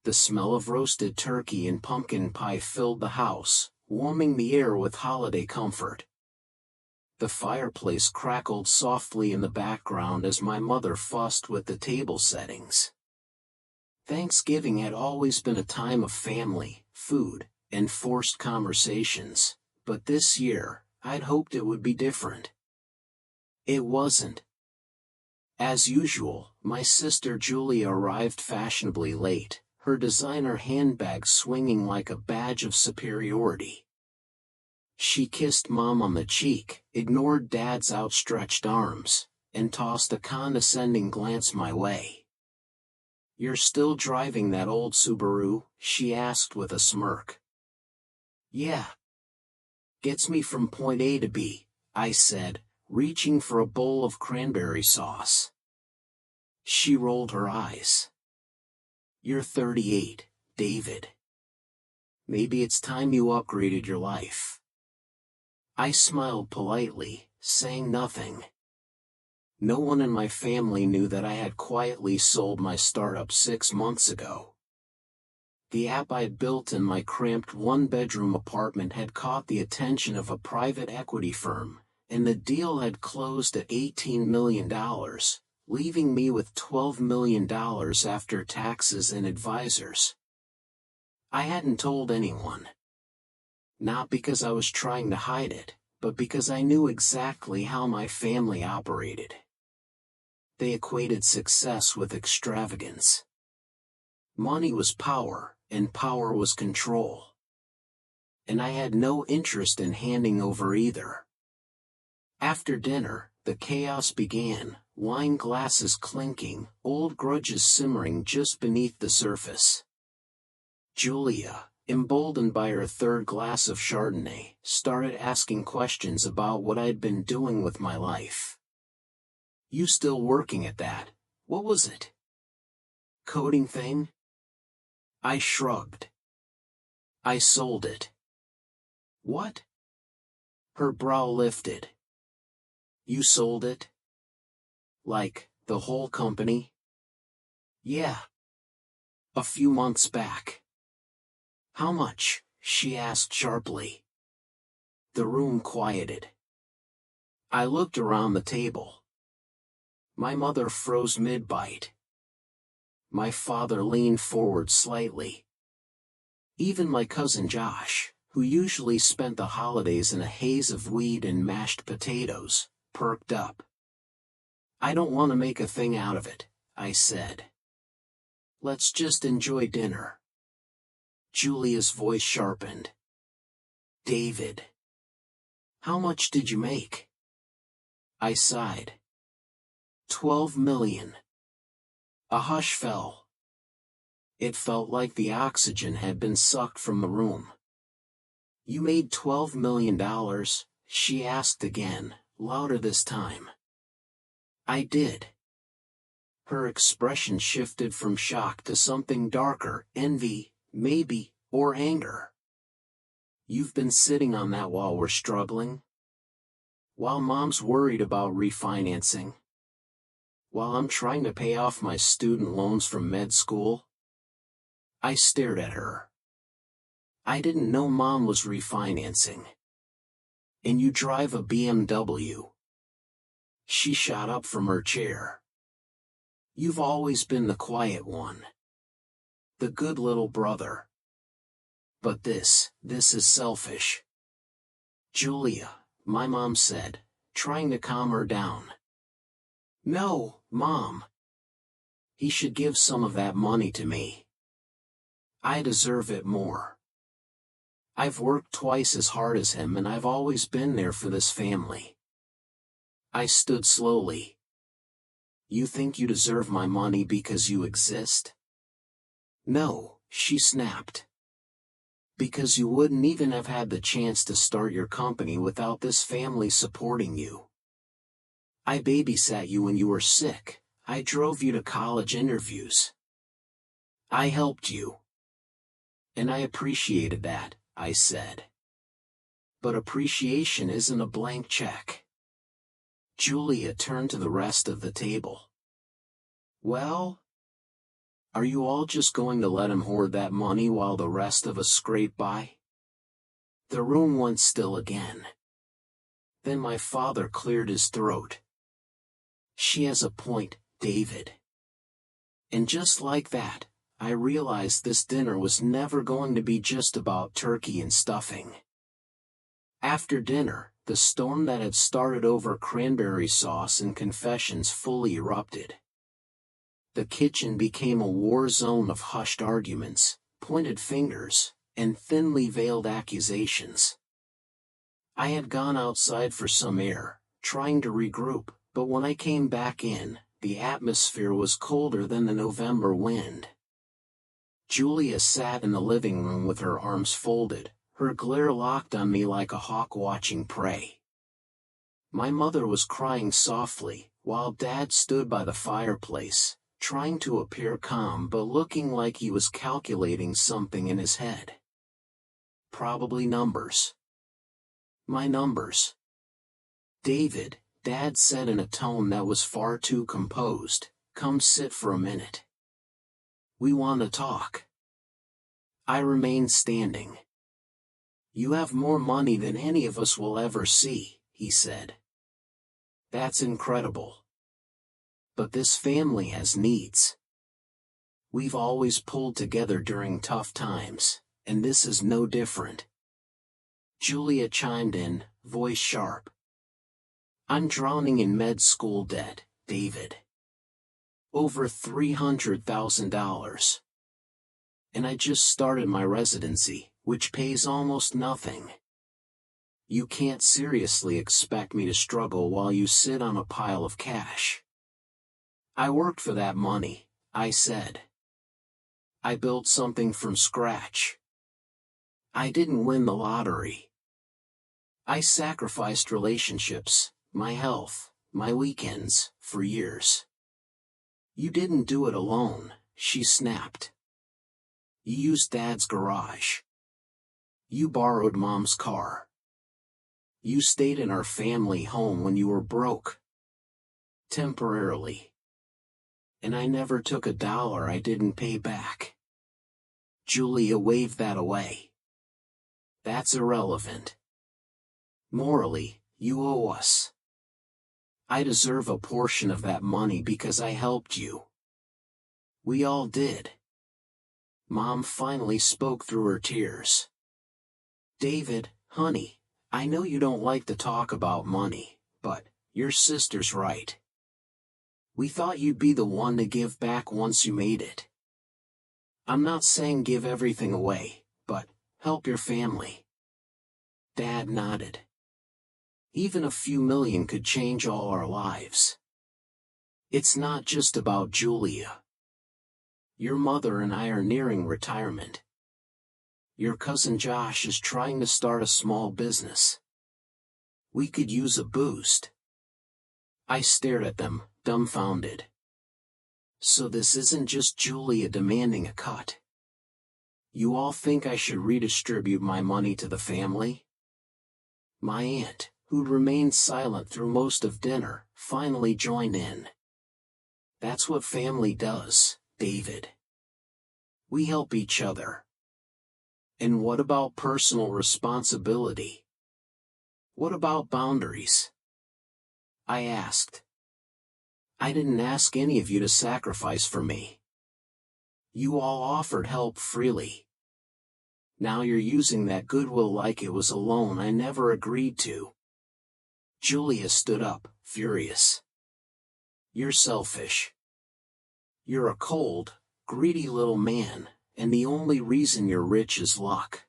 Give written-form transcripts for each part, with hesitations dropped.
The smell of roasted turkey and pumpkin pie filled the house, warming the air with holiday comfort. The fireplace crackled softly in the background as my mother fussed with the table settings. Thanksgiving had always been a time of family, food, and forced conversations, but this year, I'd hoped it would be different. It wasn't. As usual, my sister Julia arrived fashionably late, her designer handbag swinging like a badge of superiority. She kissed Mom on the cheek, ignored Dad's outstretched arms, and tossed a condescending glance my way. "You're still driving that old Subaru?" she asked with a smirk. "Yeah. Gets me from point A to B," I said, reaching for a bowl of cranberry sauce. She rolled her eyes. "You're 38, David. Maybe it's time you upgraded your life." I smiled politely, saying nothing. No one in my family knew that I had quietly sold my startup 6 months ago. The app I'd built in my cramped one-bedroom apartment had caught the attention of a private equity firm, and the deal had closed at $18 million, leaving me with $12 million after taxes and advisors. I hadn't told anyone. Not because I was trying to hide it, but because I knew exactly how my family operated. They equated success with extravagance. Money was power, and power was control. And I had no interest in handing over either. After dinner, the chaos began, wine glasses clinking, old grudges simmering just beneath the surface. Julia, emboldened by her third glass of Chardonnay, started asking questions about what I'd been doing with my life. "You still working at that? What was it? Coding thing?" I shrugged. "I sold it." "What?" Her brow lifted. "You sold it? Like, the whole company?" "Yeah. A few months back." "How much?" she asked sharply. The room quieted. I looked around the table. My mother froze mid-bite. My father leaned forward slightly. Even my cousin Josh, who usually spent the holidays in a haze of weed and mashed potatoes, perked up. "I don't want to make a thing out of it," I said. "Let's just enjoy dinner." Julia's voice sharpened. "David. How much did you make?" I sighed. $12 million. A hush fell. It felt like the oxygen had been sucked from the room. "You made $12 million?" she asked again, louder this time. I did. Her expression shifted from shock to something darker, envy, maybe, or anger. "You've been sitting on that while we're struggling? While Mom's worried about refinancing? While I'm trying to pay off my student loans from med school?" I stared at her. "I didn't know Mom was refinancing. And you drive a BMW." She shot up from her chair. "You've always been the quiet one. The good little brother. But this is selfish." "Julia," my mom said, trying to calm her down. "No, Mom. He should give some of that money to me. I deserve it more. I've worked twice as hard as him and I've always been there for this family." I stood slowly. "You think you deserve my money because you exist?" "No," she snapped. "Because you wouldn't even have had the chance to start your company without this family supporting you. I babysat you when you were sick, I drove you to college interviews. I helped you. And I appreciated that," I said. "But appreciation isn't a blank check." Julia turned to the rest of the table. "Well, Are you all just going to let him hoard that money while the rest of us scrape by? The room went still again. Then my father cleared his throat. She has a point, David. And just like that, I realized this dinner was never going to be just about turkey and stuffing. After dinner, the storm that had started over cranberry sauce and confessions fully erupted. The kitchen became a war zone of hushed arguments, pointed fingers, and thinly veiled accusations. I had gone outside for some air, trying to regroup, but when I came back in, the atmosphere was colder than the November wind. Julia sat in the living room with her arms folded, her glare locked on me like a hawk watching prey. My mother was crying softly, while Dad stood by the fireplace, trying to appear calm but looking like he was calculating something in his head. Probably numbers. My numbers. David, Dad said in a tone that was far too composed, come sit for a minute. We want to talk. I remained standing. You have more money than any of us will ever see, he said. That's incredible. But this family has needs. We've always pulled together during tough times, and this is no different. Julia chimed in, voice sharp. I'm drowning in med school debt, David. Over $300,000. And I just started my residency, which pays almost nothing. You can't seriously expect me to struggle while you sit on a pile of cash. I worked for that money, I said. I built something from scratch. I didn't win the lottery. I sacrificed relationships, my health, my weekends, for years. You didn't do it alone, she snapped. You used Dad's garage. You borrowed Mom's car. You stayed in our family home when you were broke. Temporarily. And I never took a dollar I didn't pay back. Julia waved that away. That's irrelevant. Morally, you owe us. I deserve a portion of that money because I helped you. We all did. Mom finally spoke through her tears. David, honey, I know you don't like to talk about money, but your sister's right. We thought you'd be the one to give back once you made it. I'm not saying give everything away, but help your family. Dad nodded. Even a few million could change all our lives. It's not just about Julia. Your mother and I are nearing retirement. Your cousin Josh is trying to start a small business. We could use a boost. I stared at them, dumbfounded. So this isn't just Julia demanding a cut. You all think I should redistribute my money to the family? My aunt, who'd remained silent through most of dinner, finally joined in. That's what family does, David. We help each other. And what about personal responsibility? What about boundaries? I asked. I didn't ask any of you to sacrifice for me. You all offered help freely. Now you're using that goodwill like it was a loan I never agreed to. Julia stood up, furious. You're selfish. You're a cold, greedy little man, and the only reason you're rich is luck.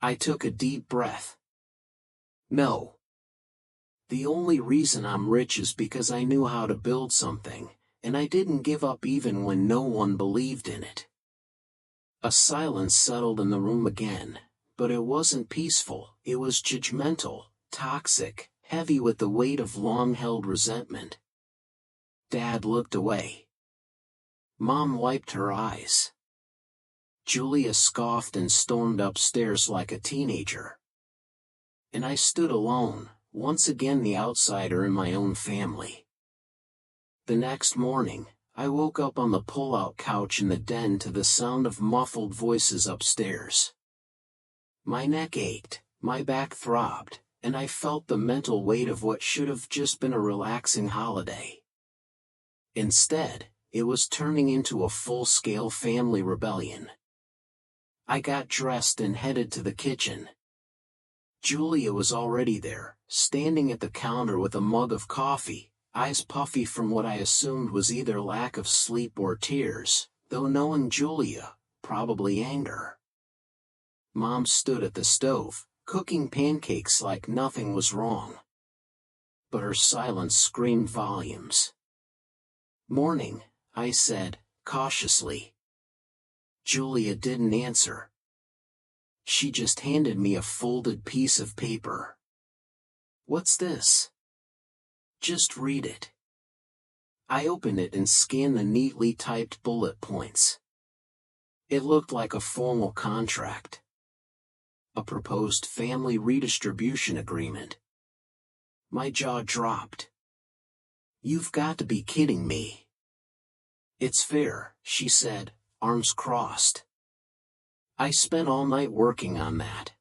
I took a deep breath. No. The only reason I'm rich is because I knew how to build something, and I didn't give up even when no one believed in it. A silence settled in the room again, but it wasn't peaceful, it was judgmental, toxic, heavy with the weight of long-held resentment. Dad looked away. Mom wiped her eyes. Julia scoffed and stormed upstairs like a teenager. And I stood alone, once again the outsider in my own family. The next morning, I woke up on the pull-out couch in the den to the sound of muffled voices upstairs. My neck ached, my back throbbed, and I felt the mental weight of what should have just been a relaxing holiday. Instead, it was turning into a full-scale family rebellion. I got dressed and headed to the kitchen. Julia was already there, standing at the counter with a mug of coffee, eyes puffy from what I assumed was either lack of sleep or tears, though knowing Julia, probably anger. Mom stood at the stove, cooking pancakes like nothing was wrong. But her silence screamed volumes. "Morning," I said, cautiously. Julia didn't answer. She just handed me a folded piece of paper. "What's this?" "Just read it." I opened it and scanned the neatly typed bullet points. It looked like a formal contract. A proposed family redistribution agreement. My jaw dropped. "You've got to be kidding me." "It's fair," she said, arms crossed. "I spent all night working on that.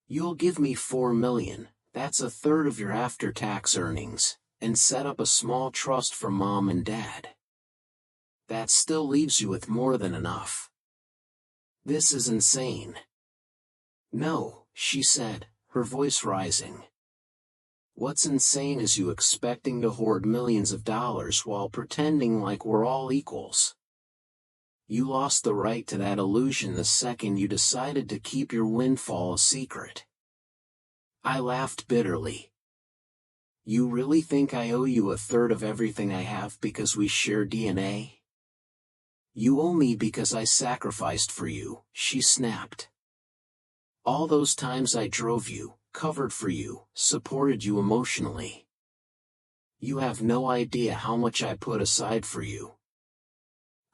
You'll give me $4 million, that's a third of your after-tax earnings, and set up a small trust for Mom and Dad. That still leaves you with more than enough." "This is insane." "No," she said, her voice rising. "What's insane is you expecting to hoard millions of dollars while pretending like we're all equals. You lost the right to that illusion the second you decided to keep your windfall a secret." I laughed bitterly. "You really think I owe you a third of everything I have because we share DNA? You owe me because I sacrificed for you," she snapped. "All those times I drove you, covered for you, supported you emotionally. You have no idea how much I put aside for you."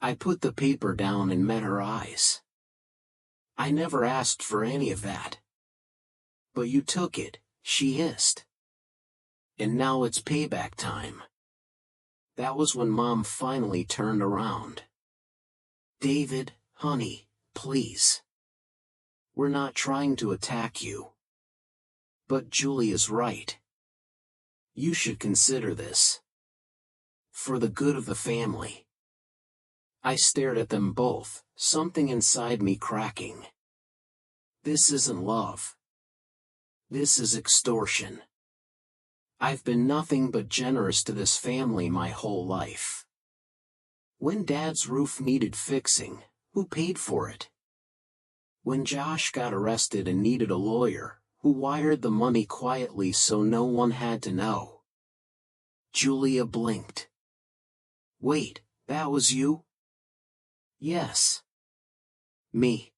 I put the paper down and met her eyes. "I never asked for any of that." "But you took it," she hissed. "And now it's payback time." That was when Mom finally turned around. "David, honey, please. We're not trying to attack you. But Julia's right. You should consider this. For the good of the family." I stared at them both, something inside me cracking. This isn't love. This is extortion. I've been nothing but generous to this family my whole life. When Dad's roof needed fixing, who paid for it? When Josh got arrested and needed a lawyer, who wired the money quietly so no one had to know? Julia blinked. "Wait, that was you?" "Yes. Me."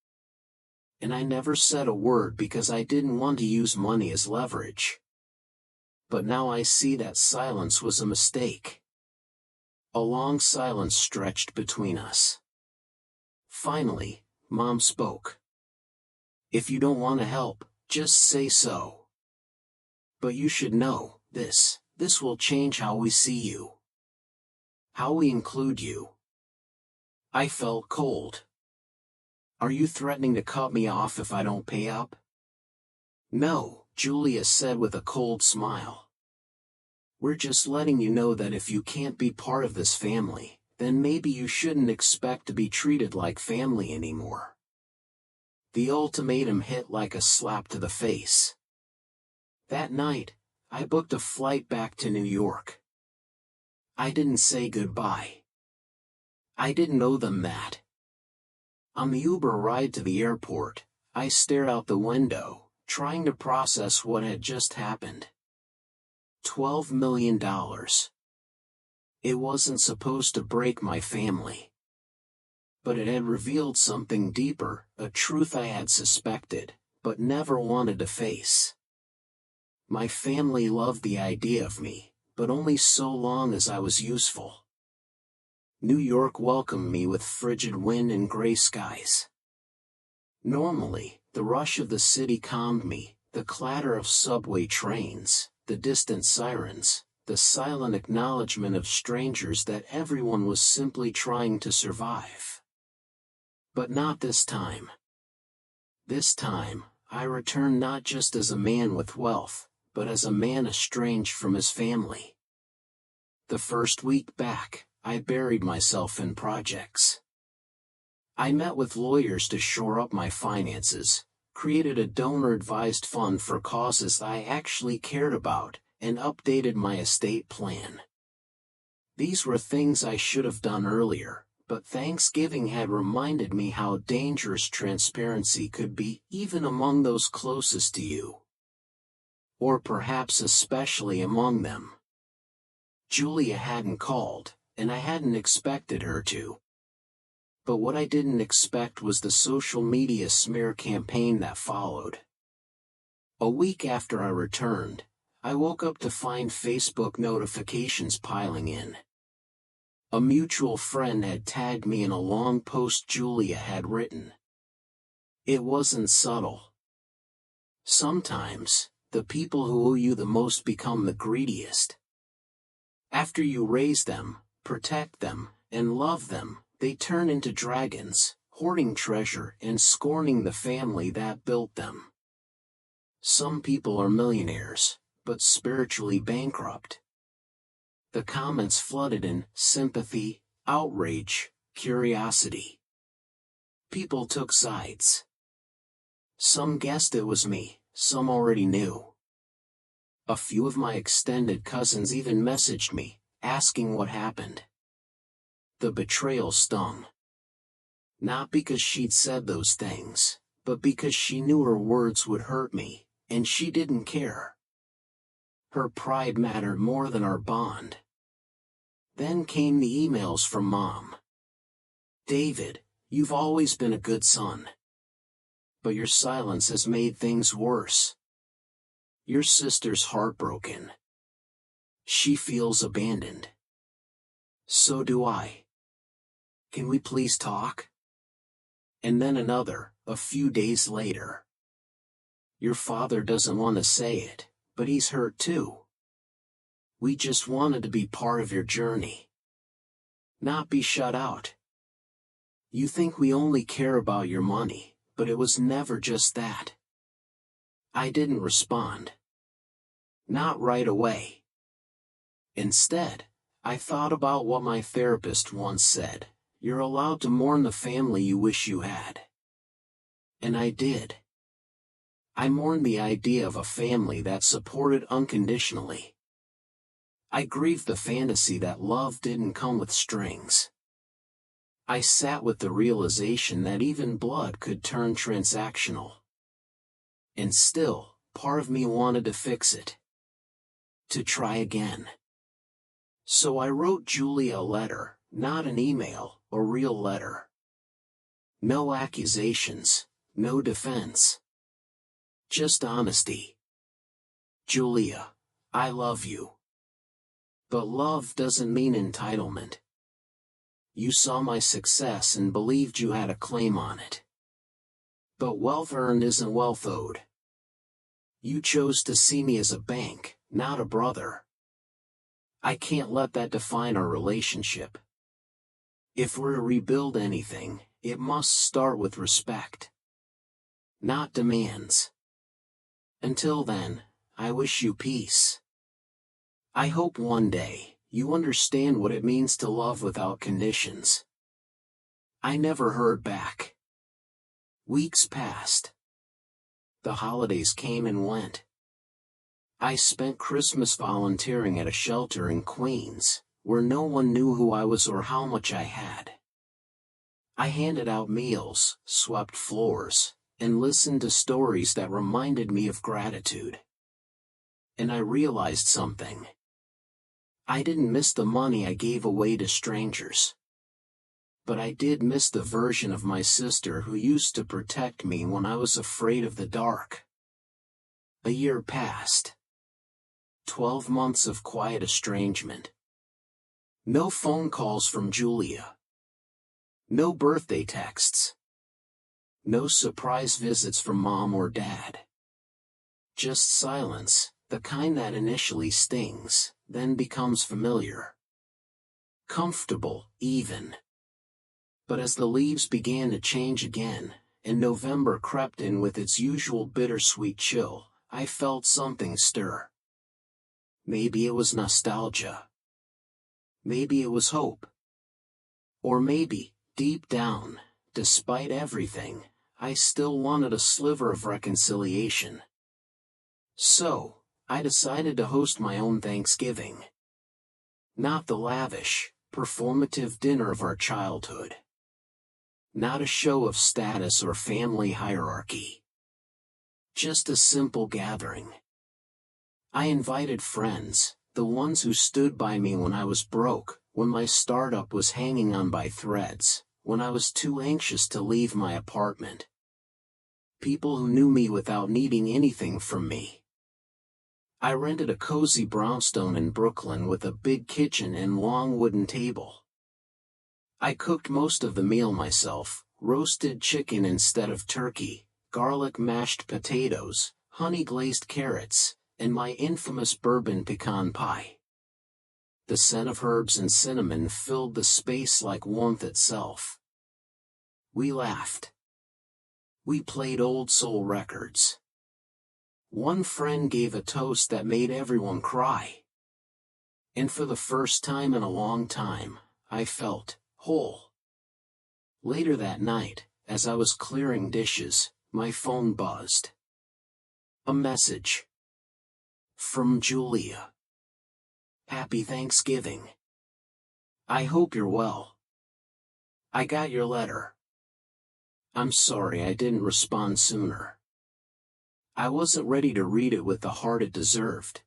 And I never said a word because I didn't want to use money as leverage. But now I see that silence was a mistake. A long silence stretched between us. Finally, Mom spoke. "If you don't want to help, just say so. But you should know, this will change how we see you. How we include you." I felt cold. "Are you threatening to cut me off if I don't pay up?" "No," Julia said with a cold smile. "We're just letting you know that if you can't be part of this family, then maybe you shouldn't expect to be treated like family anymore." The ultimatum hit like a slap to the face. That night, I booked a flight back to New York. I didn't say goodbye. I didn't owe them that. On the Uber ride to the airport, I stared out the window, trying to process what had just happened. $12 million. It wasn't supposed to break my family. But it had revealed something deeper, a truth I had suspected, but never wanted to face. My family loved the idea of me, but only so long as I was useful. New York welcomed me with frigid wind and gray skies. Normally, the rush of the city calmed me, the clatter of subway trains, the distant sirens, the silent acknowledgement of strangers that everyone was simply trying to survive. But not this time. This time, I returned not just as a man with wealth, but as a man estranged from his family. The first week back, I buried myself in projects. I met with lawyers to shore up my finances, created a donor-advised fund for causes I actually cared about, and updated my estate plan. These were things I should have done earlier, but Thanksgiving had reminded me how dangerous transparency could be even among those closest to you. Or perhaps especially among them. Julia hadn't called, and I hadn't expected her to. But what I didn't expect was the social media smear campaign that followed. A week after I returned, I woke up to find Facebook notifications piling in. A mutual friend had tagged me in a long post Julia had written. It wasn't subtle. Sometimes, the people who owe you the most become the greediest. After you raise them, protect them, and love them, they turn into dragons, hoarding treasure and scorning the family that built them. Some people are millionaires, but spiritually bankrupt. The comments flooded in sympathy, outrage, curiosity. People took sides. Some guessed it was me, some already knew. A few of my extended cousins even messaged me, asking what happened. The betrayal stung. Not because she'd said those things, but because she knew her words would hurt me, and she didn't care. Her pride mattered more than our bond. Then came the emails from Mom. David, you've always been a good son. But your silence has made things worse. Your sister's heartbroken. She feels abandoned. So do I. Can we please talk? And then another, a few days later. Your father doesn't want to say it, but he's hurt too. We just wanted to be part of your journey. Not be shut out. You think we only care about your money, but it was never just that. I didn't respond. Not right away. Instead, I thought about what my therapist once said, you're allowed to mourn the family you wish you had. And I did. I mourned the idea of a family that supported unconditionally. I grieved the fantasy that love didn't come with strings. I sat with the realization that even blood could turn transactional. And still, part of me wanted to fix it. To try again. So I wrote Julia a letter, not an email, a real letter. No accusations, no defense. Just honesty. Julia, I love you. But love doesn't mean entitlement. You saw my success and believed you had a claim on it. But wealth earned isn't wealth owed. You chose to see me as a bank, not a brother. I can't let that define our relationship. If we're to rebuild anything, it must start with respect. Not demands. Until then, I wish you peace. I hope one day, you understand what it means to love without conditions. I never heard back. Weeks passed. The holidays came and went. I spent Christmas volunteering at a shelter in Queens, where no one knew who I was or how much I had. I handed out meals, swept floors, and listened to stories that reminded me of gratitude. And I realized something. I didn't miss the money I gave away to strangers. But I did miss the version of my sister who used to protect me when I was afraid of the dark. A year passed. 12 months of quiet estrangement. No phone calls from Julia. No birthday texts. No surprise visits from Mom or Dad. Just silence, The kind that initially stings, then becomes familiar. Comfortable, even. But as the leaves began to change again, and November crept in with its usual bittersweet chill, I felt something stir. Maybe it was nostalgia. Maybe it was hope. Or maybe, deep down, despite everything, I still wanted a sliver of reconciliation. So, I decided to host my own Thanksgiving. Not the lavish, performative dinner of our childhood. Not a show of status or family hierarchy. Just a simple gathering. I invited friends, the ones who stood by me when I was broke, when my startup was hanging on by threads, when I was too anxious to leave my apartment. People who knew me without needing anything from me. I rented a cozy brownstone in Brooklyn with a big kitchen and long wooden table. I cooked most of the meal myself, roasted chicken instead of turkey, garlic mashed potatoes, honey-glazed carrots, and my infamous bourbon pecan pie. The scent of herbs and cinnamon filled the space like warmth itself. We laughed. We played old soul records. One friend gave a toast that made everyone cry. And for the first time in a long time, I felt whole. Later that night, as I was clearing dishes, my phone buzzed. A message. From Julia. Happy Thanksgiving. I hope you're well. I got your letter. I'm sorry I didn't respond sooner. I wasn't ready to read it with the heart it deserved.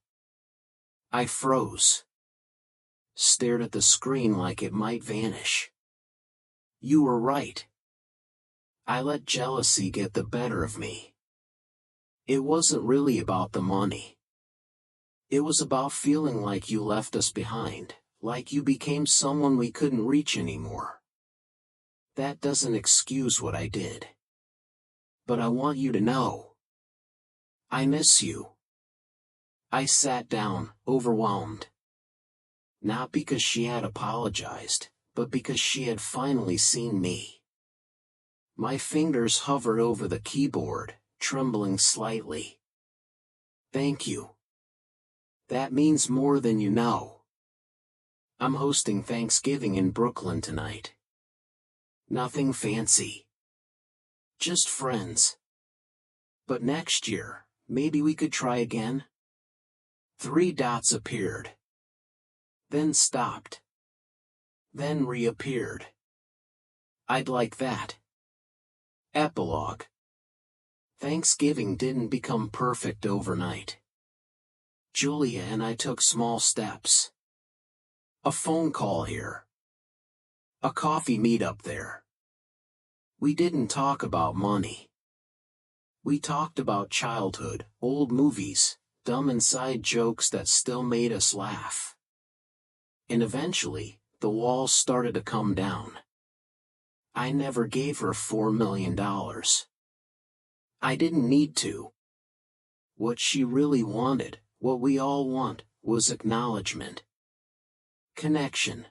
I froze. Stared at the screen like it might vanish. You were right. I let jealousy get the better of me. It wasn't really about the money. It was about feeling like you left us behind, like you became someone we couldn't reach anymore. That doesn't excuse what I did. But I want you to know. I miss you. I sat down, overwhelmed. Not because she had apologized, but because she had finally seen me. My fingers hovered over the keyboard, trembling slightly. Thank you. That means more than you know. I'm hosting Thanksgiving in Brooklyn tonight. Nothing fancy. Just friends. But next year, maybe we could try again? 3 dots appeared. Then stopped. Then reappeared. I'd like that. Epilogue. Thanksgiving didn't become perfect overnight. Julia and I took small steps. A phone call here. A coffee meetup there. We didn't talk about money. We talked about childhood, old movies, dumb inside jokes that still made us laugh. And eventually, the walls started to come down. I never gave her $4 million. I didn't need to. What she really wanted, what we all want, was acknowledgement. Connection.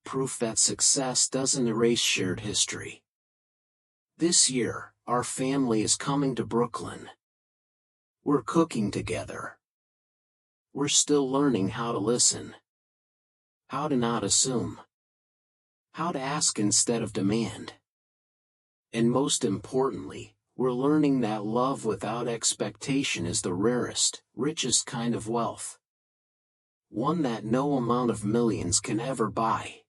Proof that success doesn't erase shared history. This year, our family is coming to Brooklyn. We're cooking together. We're still learning how to listen. How to not assume. How to ask instead of demand. And most importantly, we're learning that love without expectation is the rarest, richest kind of wealth. One that no amount of millions can ever buy.